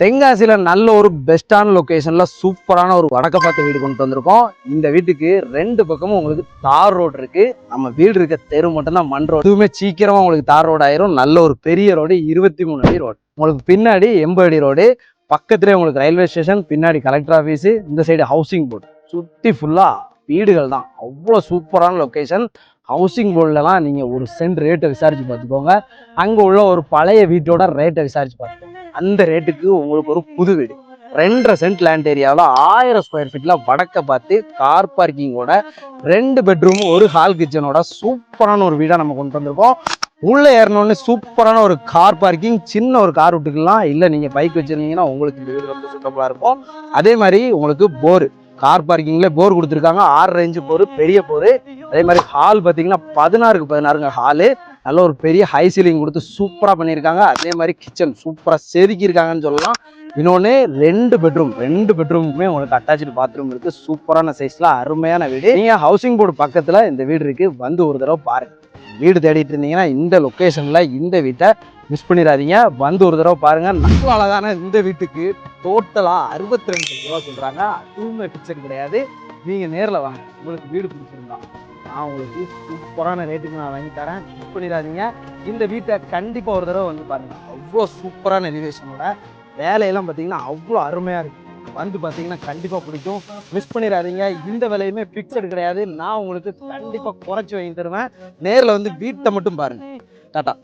தென்காசியில நல்ல ஒரு பெஸ்டான லொகேஷன்ல சூப்பரான ஒரு வடக்க பார்த்த வீடு கொண்டு வந்திருக்கோம். இந்த வீட்டுக்கு ரெண்டு பக்கமும் உங்களுக்கு தார் ரோடு இருக்கு. நம்ம வீடு இருக்க தெரு மட்டும் தான் மண் ரோடு. இதுவுமே சீக்கிரமா உங்களுக்கு தார் ரோடு ஆயிரும். நல்ல ஒரு பெரிய ரோடு, 23 அடி ரோடு. உங்களுக்கு பின்னாடி 80 அடி ரோடு. பக்கத்திலே உங்களுக்கு ரயில்வே ஸ்டேஷன், பின்னாடி கலெக்டர் ஆஃபீஸ், இந்த சைடு ஹவுசிங் போர்டு. சுற்றி ஃபுல்லா வீடுகள் தான். அவ்வளோ சூப்பரான லொகேஷன். ஹவுசிங் போர்டுலலாம் நீங்கள் ஒரு சென்ட் ரேட்டை விசாரிச்சு பார்த்துக்கோங்க. அங்கே உள்ள ஒரு பழைய வீட்டோட ரேட்டை விசாரிச்சு பார்த்துக்கோங்க. அந்த ரேட்டுக்கு உங்களுக்கு ஒரு புது வீடு 2.5 சென்ட் லேண்ட் ஏரியாவில் 1000 ஸ்கொயர் ஃபீட்ல வடக்க பார்த்து கார் பார்க்கிங்கோட 2 பெட்ரூம் ஒரு ஹால் கிச்சனோட சூப்பரான ஒரு வீடாக நம்ம கொண்டு வந்திருக்கோம். உள்ள ஏறணுன்னு சூப்பரான ஒரு கார் பார்க்கிங், சின்ன ஒரு கார் விட்டுக்கலாம். இல்லை நீங்கள் பைக் வச்சிருந்தீங்கன்னா உங்களுக்கு இந்த வீடு ரொம்ப சூப்பராக இருக்கும். அதே மாதிரி உங்களுக்கு போர், கார் பார்க்கிங்ல போர் கொடுத்துருக்காங்க. 6 இன்ச்சு போர், பெரிய போர். அதே மாதிரி ஹால் பார்த்தீங்கன்னா 16க்கு 16 ஹாலு. நல்ல ஒரு பெரிய ஹை சீலிங் கொடுத்து சூப்பராக பண்ணியிருக்காங்க. அதே மாதிரி கிச்சன் சூப்பராக செதுக்கியிருக்காங்கன்னு சொல்லலாம். இன்னொன்று 2 பெட்ரூமுமே உங்களுக்கு அட்டாச்சு பாத்ரூம் இருக்குது. சூப்பரான சைஸில் அருமையான வீடு. நீங்கள் ஹவுசிங் போர்டு பக்கத்தில் இந்த வீடு இருக்குது. வந்து ஒரு தடவை பாருங்கள். வீடு தேடிட்டு இருந்தீங்கன்னா இந்த லொக்கேஷனில் இந்த வீட்டை மிஸ் பண்ணிடாதீங்க. வந்து ஒரு தடவை பாருங்கள். நல்ல அழகான இந்த வீட்டுக்கு டோட்டலாக 62 ரூபா சொல்கிறாங்க. அதுவுமே பிக்சர் கிடையாது. நீங்கள் நேரில் வாங்க, உங்களுக்கு வீடு பிடிச்சிருந்தா நான் உங்களுக்கு சூப்பரான ரேட்டுக்கு நான் வாங்கி தரேன். மிஸ் பண்ணிடாதீங்க. இந்த வீட்டை கண்டிப்பாக ஒரு தடவை வந்து பாருங்கள். அவ்வளோ சூப்பரான எலிவேஷனோட வேலையெல்லாம் பார்த்தீங்கன்னா அவ்வளோ அருமையாக இருக்குது. வந்து பார்த்தீங்கன்னா கண்டிப்பாக பிடிக்கும். மிஸ் பண்ணிடாதீங்க. இந்த விலையுமே ஃபிக்ஸடு கிடையாது. நான் உங்களுக்கு கண்டிப்பாக குறைச்சி வாங்கி தருவேன். நேரில் வந்து வீட்டை மட்டும் பாருங்கள். டாட்டா.